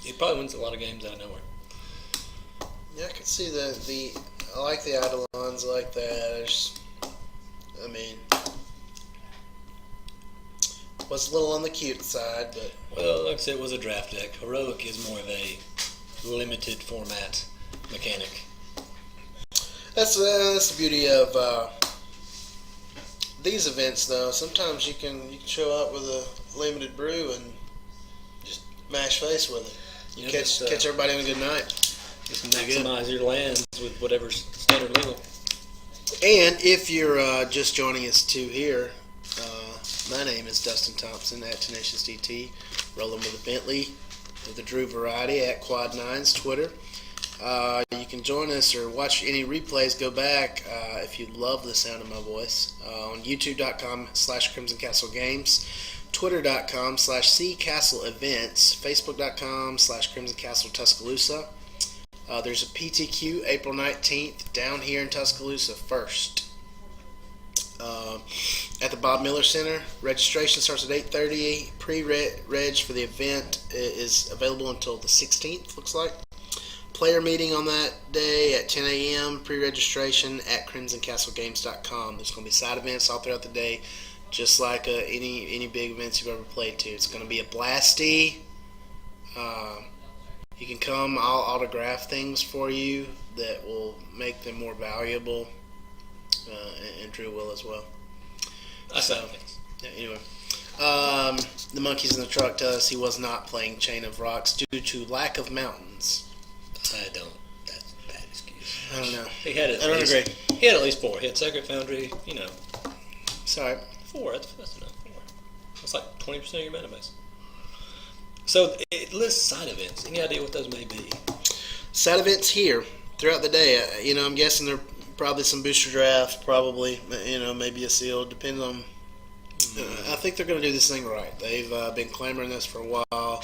He probably wins a lot of games out of nowhere. Yeah, I can see I like the Eidolons, I like that. Was a little on the cute side, but... Well, like I said, it was a draft deck. Heroic is more of a limited format mechanic. That's the beauty of these events, though. Sometimes you can show up with a limited brew and just mash face with it. You catch everybody on a good night. Just maximize your lands with whatever's standard legal. And if you're just joining us too here, my name is Dustin Thompson at Tenacious DT, rolling with a Bentley of the Drew variety at Quad9's Twitter. You can join us or watch any replays. Go back if you love the sound of my voice on YouTube.com/Crimson Castle Games, Twitter.com/CCastle Events, Facebook.com/Crimson Castle Tuscaloosa. There's a PTQ April 19th down here in Tuscaloosa first. At the Bob Miller Center. Registration starts at 8:30. Pre-reg for the event is available until the 16th, looks like. Player meeting on that day at 10 a.m. Pre-registration at crimsoncastlegames.com. There's going to be side events all throughout the day, just like any big events you've ever played to. It's going to be a blasty. You can come. I'll autograph things for you that will make them more valuable, and Drew will as well. Anyway, the monkeys in the truck tell us he was not playing Chain of Rocks due to lack of mountains. That's a bad excuse. I don't know. I don't agree. He had at least 4. He had Sacred Foundry, Sorry. 4, that's enough. 4. That's like 20% of your mana base. So it lists side events. Any idea what those may be? Side events here throughout the day. I'm guessing there are probably some booster draft, probably, maybe a seal, depending on... I think they're going to do this thing right. They've been clamoring this for a while,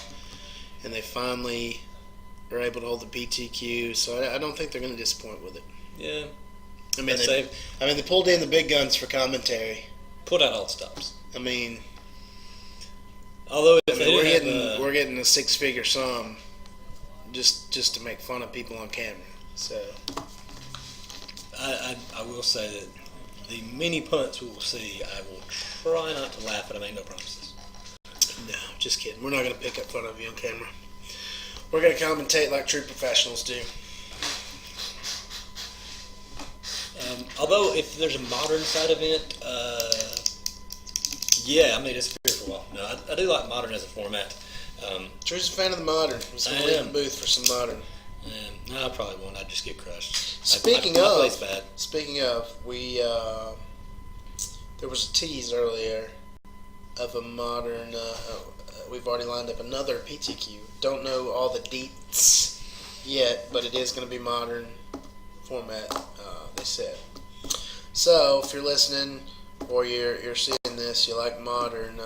and they finally are able to hold the PTQ, so I don't think they're going to disappoint with it. Yeah. They pulled in the big guns for commentary. Pulled out all the stops. Although we're getting a 6-figure sum just to make fun of people on camera. So I will say that the many punts we will see, I will try not to laugh, but I make no promises. No, just kidding. We're not going to pick up fun of you on camera. We're going to commentate like true professionals do. Although if there's a modern side event, it's here for a while. No, I do like modern as a format. Drew's a fan of the modern. He's going to leave the booth for some modern. No, I probably won't. I'd just get crushed. Speaking of, there was a tease earlier of a modern. We've already lined up another PTQ. Don't know all the deets yet, but it is going to be modern format. They said. So if you're listening or you're seeing this, you like modern.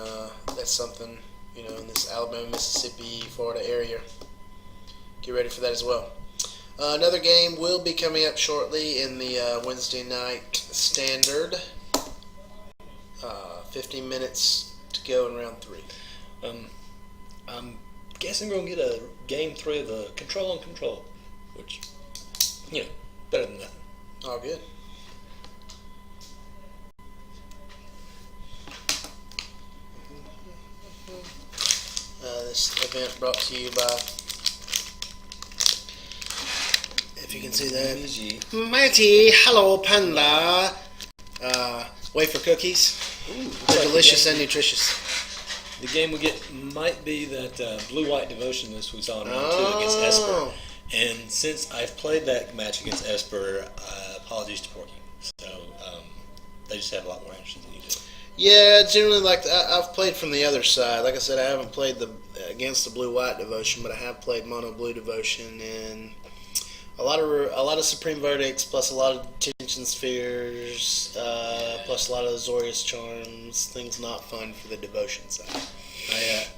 That's something in this Alabama, Mississippi, Florida area. Get ready for that as well. Another game will be coming up shortly in the Wednesday night standard. 15 minutes to go in round 3. I'm guessing we're going to get a game 3 of the Control on Control, which, better than nothing. All good. This event brought to you by, if you can see that, Mighty Hello Panda wafer cookies. Ooh, they're delicious and nutritious. The game we get might be that blue-white devotion list we saw in round 2 against Esper. And since I've played that match against Esper, apologies to Porky. So they just have a lot more action than you do. Yeah, generally, I've played from the other side. Like I said, I haven't played against the blue-white devotion, but I have played mono-blue devotion, and a lot of Supreme Verdicts, plus a lot of Detention Spheres, plus a lot of Azorius Charms. Things not fun for the devotion side.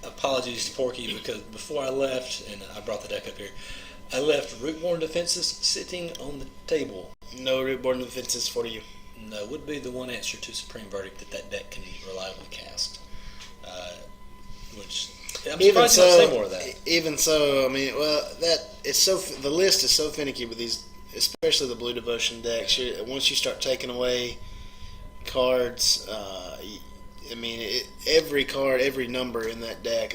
Apologies to Porky, because before I left, and I brought the deck up here, I left Rootborn Defenses sitting on the table. No Rootborn Defenses for you. No, would be the one answer to Supreme Verdict that deck can reliably cast. Which I'm Even surprised you don't so, say more of that. even so, I mean, well, that it's so the list is so finicky with these, especially the Blue Devotion decks. Once you start taking away cards, I mean, every card, every number in that deck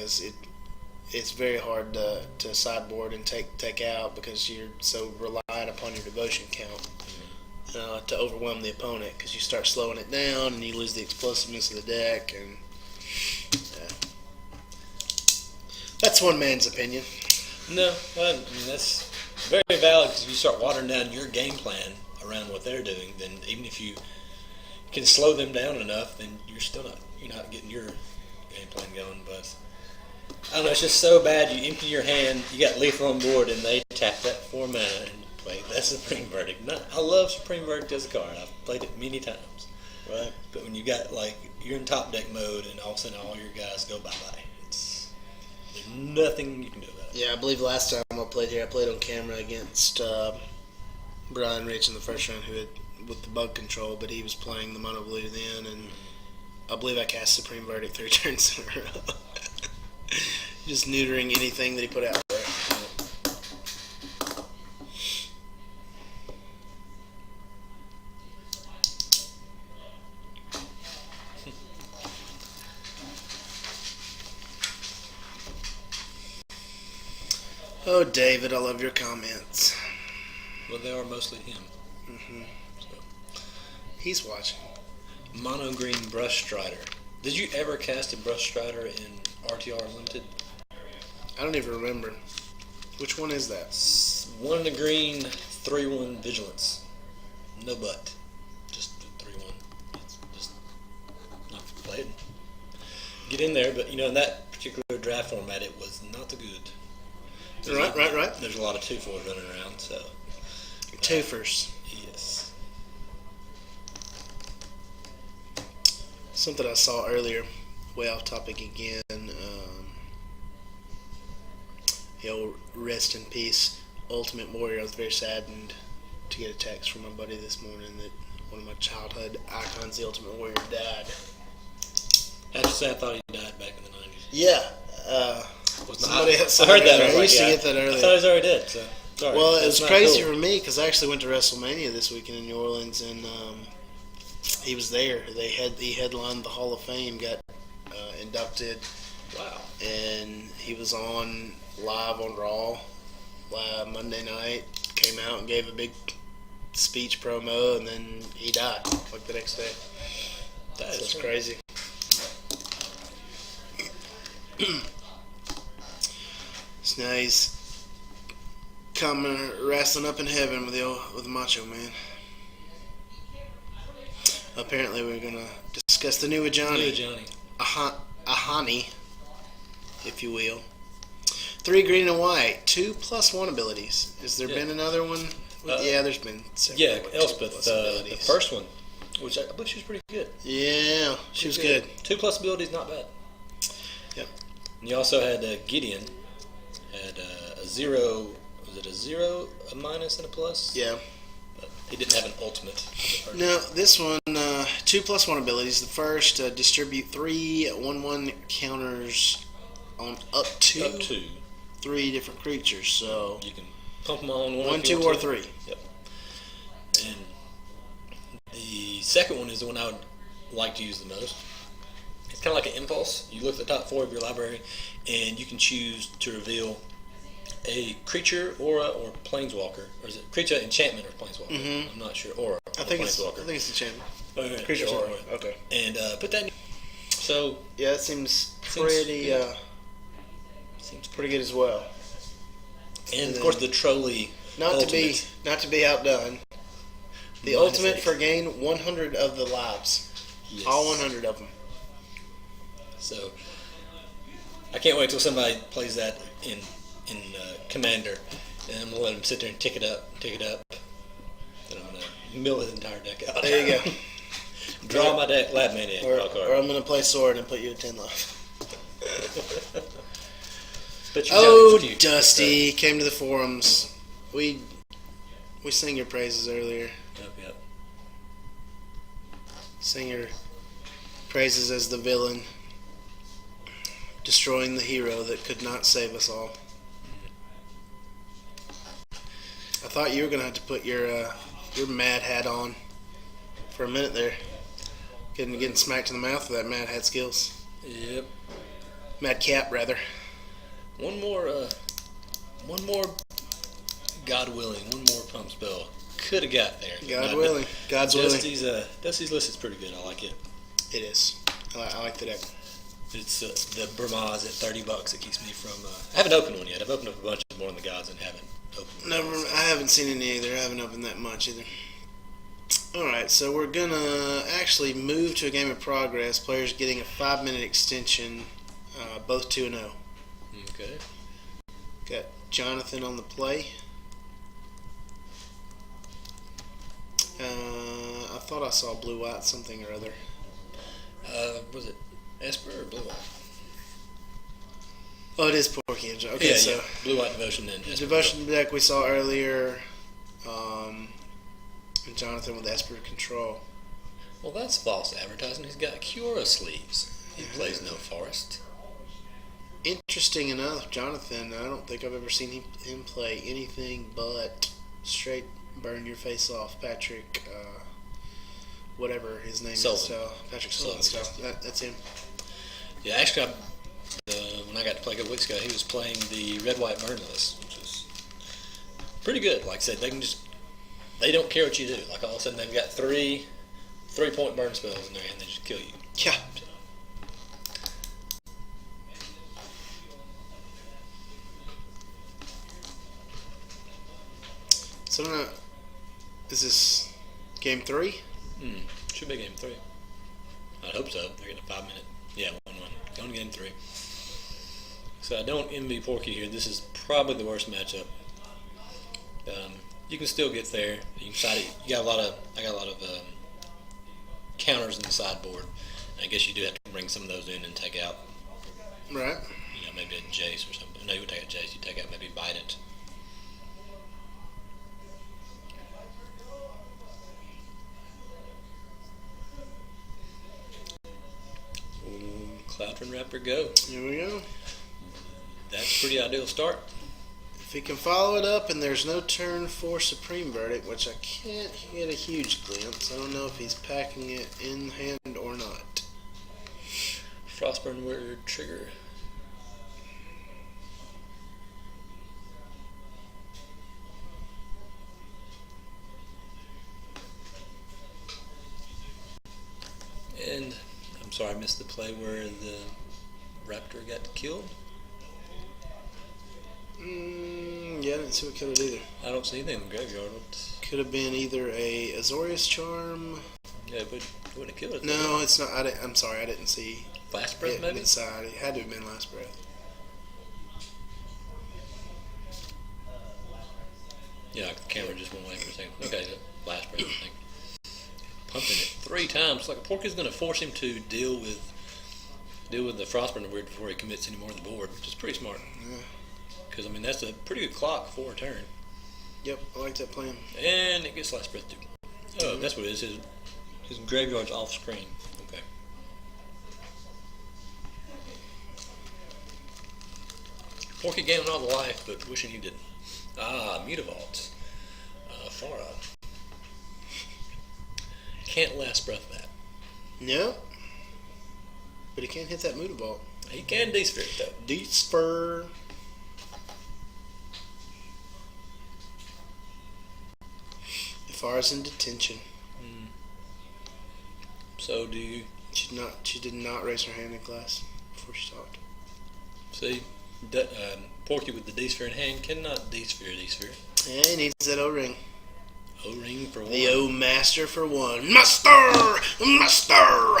it's very hard to sideboard and take out because you're so reliant upon your devotion count to overwhelm the opponent, because you start slowing it down and you lose the explosiveness of the deck, and that's one man's opinion. No, I mean, that's very valid, because if you start watering down your game plan around what they're doing, then even if you can slow them down enough, then you're not getting your game plan going. But I don't know, it's just so bad. You empty your hand, you got lethal on board, and they tap that 4 mana and you play that Supreme Verdict. I love Supreme Verdict as a card. I've played it many times. Right. But when you got you're in top deck mode and all of a sudden all your guys go bye bye, there's nothing you can do about it. Yeah, I believe last time I played here, I played on camera against Brian Rich in the first round, who had with the bug control, but he was playing the mono blue then, and I believe I cast Supreme Verdict 3 turns in a row. Just neutering anything that he put out there. Oh, David, I love your comments. Well, they are mostly him. Mm-hmm. So. He's watching. Mono green Brush Strider. Did you ever cast a Brush Strider in RTR Limited? I don't even remember. Which one is that? 1 in the green, 3/1 Vigilance. No butt. Just 3/1. Just not play it. Get in there, but in that particular draft format, it was not the good. Right. There's a lot of 2/4s running around, so. Twofers. Yes. Something I saw earlier, way off topic again. He'll rest in peace, Ultimate Warrior. I was very saddened to get a text from my buddy this morning that one of my childhood icons, the Ultimate Warrior, died. I have to say, I thought he died back in the 90s. Yeah. I heard that. I used to get that earlier. I thought he was already dead. So. Sorry. Well, it That's was not crazy cool. for me because I actually went to WrestleMania this weekend in New Orleans, and he was there. He headlined the Hall of Fame, got inducted. Wow. And he was on live on Raw Monday night. Came out and gave a big speech promo, and then he died the next day. That's crazy. So now he's coming wrestling up in heaven with the Macho Man. Apparently, we're gonna discuss the new Johnny. Ahani, if you will. 3 green and white, 2+1 abilities. Has there been another one? Yeah, there's been several. Yeah, Elspeth, the first one, which I believe she was pretty good. Yeah, she was good. 2+ abilities, not bad. Yep. And you also had Gideon, had a 0. Was it a 0, a minus, and a plus? Yeah. But he didn't have an ultimate. No, this one, 2+1 abilities. The first, distribute 3 1/1 counters on up to 3 different creatures. So you can pump them all on 1, 2, or 3. Yep. And the second one is the one I would like to use the most. It's kind of like an impulse. You look at the top 4 of your library, and you can choose to reveal a creature, aura, or planeswalker. Or is it creature, enchantment, or planeswalker? Mm-hmm. I'm not sure. Aura. I think it's enchantment. Okay. Creature aura. Okay. And put that in. So. Yeah, that seems pretty. Seems pretty good as well. And of course, the trolley. Not to be outdone. The ultimate for gain 100 of the lives. Yes. All 100 of them. So I can't wait till somebody plays that in Commander, and I'm gonna let him sit there and tick it up. Then I'm gonna mill his entire deck out. There you go. Draw my deck, Lab Maniac. Or I'm gonna play Sword and put you at 10 life. Dusty came to the forums. We sang your praises earlier. Yep. Sang your praises as the villain. destroying the hero that could not save us all. I thought you were gonna have to put your Mad Hat on for a minute there. Getting smacked in the mouth with that Mad Hat skills. Yep. Mad Cap, rather. One more, God willing, one more pump spell. Could have got there. God willing. God's willing. Dusty's list is pretty good. I like it. It is. I like the deck. It's the Burmaz at $30. It keeps me from. I haven't opened one yet. I've opened up a bunch more than the gods and haven't opened. Never. I haven't seen any either. I haven't opened that much either. All right, so we're gonna actually move to a game of progress. Players getting a 5-minute extension, both 2-0. Okay. Got Jonathan on the play. I thought I saw blue white something or other. Was it Esper or blue white? Oh, it is Porky and John. Okay, Yeah, so yeah. Blue white devotion and the Esper. devotion deck we saw earlier. And Jonathan with Esper control. Well, that's false advertising. He's got Cura sleeves. He plays no forest. Interesting enough, Jonathan, I don't think I've ever seen him play anything but straight burn your face off. Patrick, whatever his name Sullivan. is. Patrick Sullivan. So that's him. Yeah, actually, when I got to play a couple weeks ago, he was playing the red-white burn list, which is pretty good. Like I said, they don't care what you do. Like all of a sudden, they've got three-point burn spells in there, and they just kill you. Yeah. So is this game 3? Should be game 3. I hope so. They're getting a 5-minute. Yeah, 1-1. Going to game 3. So I don't envy Porky here. This is probably the worst matchup. You can still get there. You got a lot of. I got a lot of counters in the sideboard. I guess you do have to bring some of those in and take out. Right. Maybe a Jace or something. No, you would take a Jace. You take out maybe Bite It. Cloudron Raptor, go. Here we go. That's a pretty ideal start. If he can follow it up and there's no turn for Supreme Verdict, which I can't get a huge glimpse. I don't know if he's packing it in hand or not. Frostburn Word trigger. And I'm sorry I missed the play where the Raptor got killed. Yeah, I didn't see what killed it either. I don't see anything in the graveyard. Could have been either a Azorius Charm. Yeah, but wouldn't have killed it. No, it's not. I'm sorry, I didn't see. Last breath, maybe? Inside. It had to have been Last Breath. Yeah, the camera just went away for a second. Okay, Last breath, I think. Pumping it 3 times. Like Porky's going to force him to deal with the Frostburn Weird before he commits any more to the board, which is pretty smart. Yeah. Because, that's a pretty good clock for a turn. Yep, I like that plan. And it gets Last Breath, too. Oh, that's what it is. His graveyard's off screen. Okay. Porky gaining all the life, but wishing he didn't. Mutavaults. Farah. Can't Last Breath that. No. But he can't hit that Mutavault. He can D-Sphere though. D-Spur. Farah's in detention. So do you... She did not raise her hand in class before she talked. See, Porky with the D-Sphere in hand cannot D-Sphere. Yeah, he needs that O-ring. O-ring for one. The O-Master for one. Master! Master!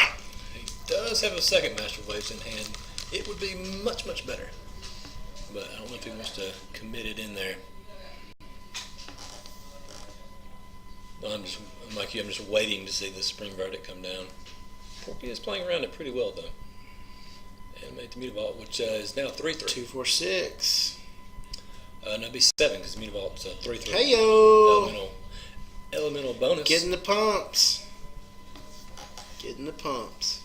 He does have a second Master Waves in hand. It would be much, much better. But I don't know if he wants to commit it in there. I'm like you, I'm just waiting to see the Supreme Verdict come down. Porky is playing around it pretty well, though. And made the Mutavault, which is now 3-3. 2, 4, 6. No, it'd be 7 because the Mutavault's 3-3. Hey-yo! Elemental bonus. Getting the pumps. Getting the pumps.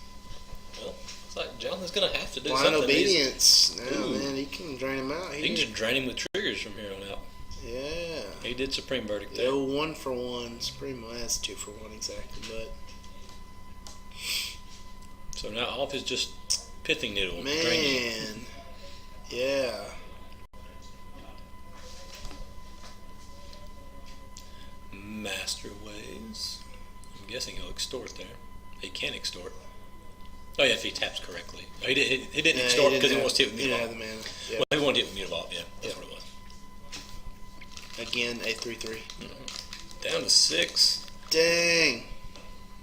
Well, It's like Jonathan's going to have to do Blind something. obedience. No, man, he can drain him out. He can just drain him with triggers from here on out. Yeah. He did Supreme Verdict there. Oh, 1 for 1. Supreme, well, that's 2 for 1 exactly, but... So now off is just Pithing Needle. Man. Draining. Yeah. Master Ways. I'm guessing he'll extort there. He can extort. Oh yeah, if he taps correctly. No, he didn't extort because he wants to hit with He Mutavault. didn't have the mana. Yeah. Well, he wanted to hit with Mutavault. Yeah, that's what it was. Again, a 3/3. Down to 6. Dang.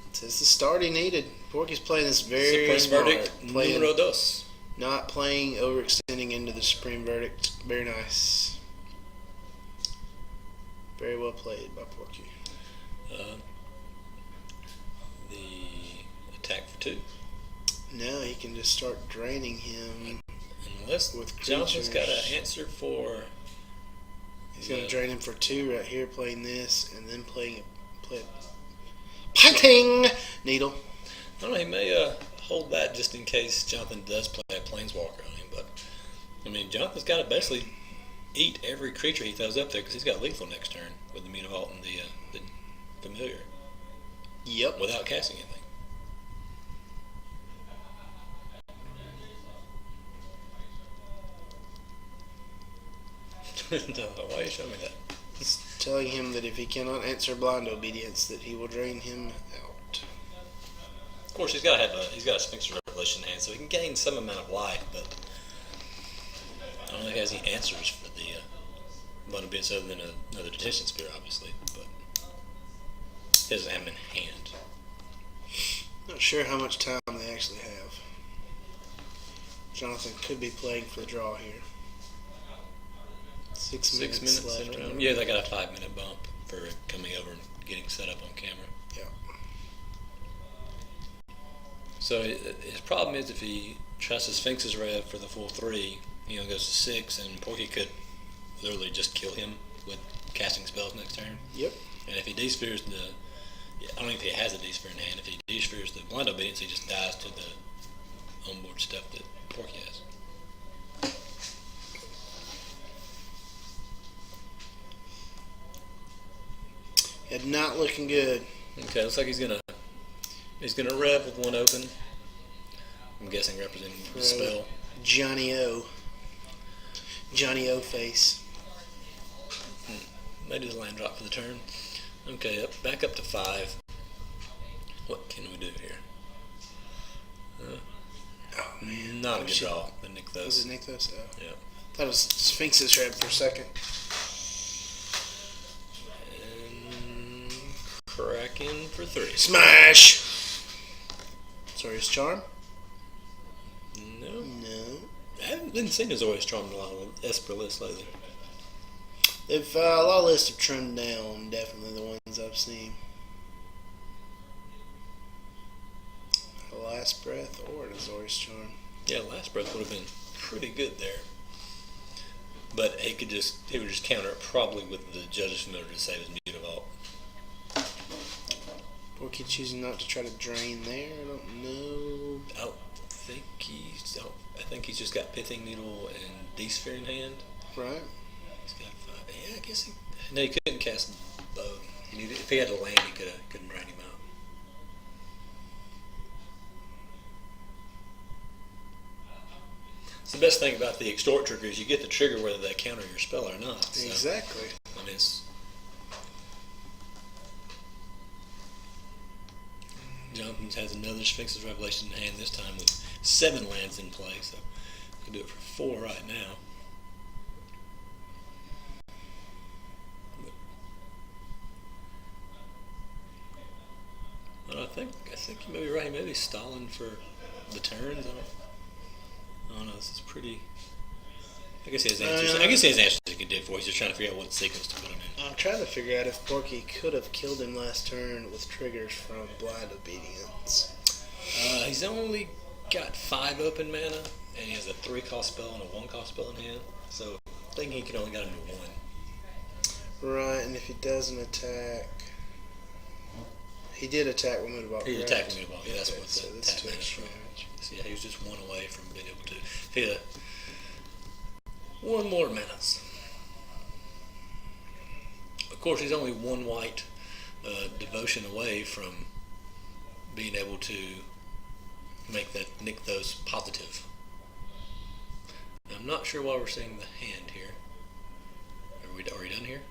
This is the start he needed. Porky's playing this very Supreme smart. Verdict numero dos. Not playing, overextending into the Supreme Verdict. Very nice. Very well played by Porky. The attack for 2. Now he can just start draining him. Unless with Jonathan's got creatures. an answer for... He's going to drain him for 2 right here, playing this, and then playing Pithing Needle. I don't know, he may hold that just in case Jonathan does play a Planeswalker on him, but, I mean, Jonathan's got to basically eat every creature he throws up there because he's got lethal next turn with the Mutavault and the Familiar. Yep. Without casting anything. No, why are you showing me that? It's telling him that if he cannot answer blind obedience, that he will drain him out. Of course, he's got a Sphinx Revelation in hand, so he can gain some amount of life, but I don't think he has any answers for the blind obedience other than another Detention Spear, obviously, but he doesn't have them in hand. Not sure how much time they actually have. Jonathan could be playing for the draw here. 6 minutes, 6 minutes left. in round. Yeah, they got a 5-minute bump for coming over and getting set up on camera. Yeah. So his problem is if he tries to Sphinx's Rev for the full 3, he only goes to 6, and Porky could literally just kill him with casting spells next turn. Yep. And if he D-spheres I don't think he has a D-sphere in hand. If he D-spheres the blind obedience, he just dies to the onboard stuff that Porky has. Yeah, not looking good. Okay, looks like he's gonna rev with 1 open. I'm guessing representing the spell. Johnny O face. Made his land drop for the turn. Okay, back up to 5. What can we do here? Oh man, Not a good draw. The Nykthos. Was it Nykthos? Oh. Yeah. Thought it was Sphinx's Rev for a second. And Kraken for 3. Smash! Sorry's Charm? No. No. I haven't been seeing Azorius Charm in a lot of Esper lists lately. If a lot of lists have trimmed down, definitely the ones I've seen. Last Breath or an Azorius Charm. Yeah, Last Breath would have been pretty good there. But he would just counter it probably with the Judge's Familiar to save his Mutavault. Porky choosing not to try to drain there. I don't know. I think he's just got Pithing Needle and D-Sphere in hand. Right. He's got 5. Yeah, I guess he couldn't cast both. If he had to land, he couldn't drain him out. It's the best thing about the extort trigger is you get the trigger whether they counter your spell or not. So, Exactly. I mean, Jonathan has another Sphinx's Revelation in hand this time with 7 lands in play, so he can do it for 4 right now. But I think you may be right. He may be stalling for the turns. I don't know. This is pretty. I guess he has answers. I guess he has answers he could do for. He's just trying to figure out what sequence to put him in. I'm trying to figure out if Porky could have killed him last turn with triggers from Blind Obedience. He's only got 5 open mana, and he has a 3-cost spell and a 1-cost spell in hand. So I think he can only got him to 1. Right, and if he doesn't attack, He did attack with Mudaball. He attacked Mudaball. Yeah, that's Okay, what so the that's tap two is extra from. damage. So yeah, he was just one away from being able to hit one more menace. Of course, he's only one white devotion away from being able to make that Nykthos positive. I'm not sure why we're seeing the hand here. Are we done here?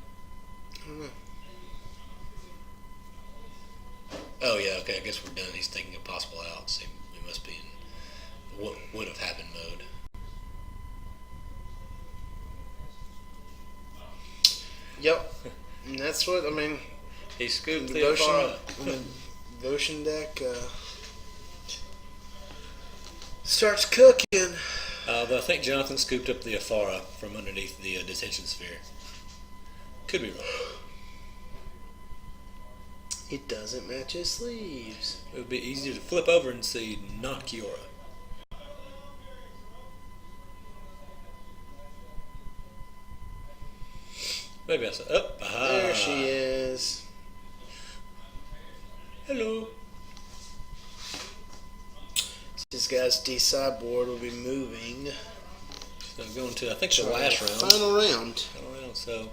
I don't know. Oh yeah, okay. I guess we're done. He's thinking of possible outs. He must be in what would have happened mode. Yep. And that's what, I mean, He scooped the devotion, Afara. when the devotion deck starts cooking. But I think Jonathan scooped up the Afara from underneath the detention sphere. Could be wrong. It doesn't match his sleeves. It would be easier to flip over and see not Kiora. Maybe I said, oh, aha. There she is. Hello. This guy's D sideboard will be moving. So going to, I think, the last round. Final round. Final round. So,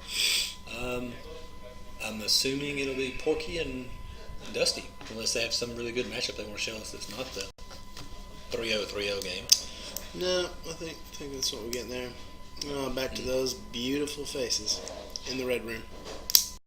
I'm assuming it'll be Porky and Dusty, unless they have some really good matchup they want to show us that's not the 3-0 game. No, I think that's what we're getting there. Back to those beautiful faces in the red room.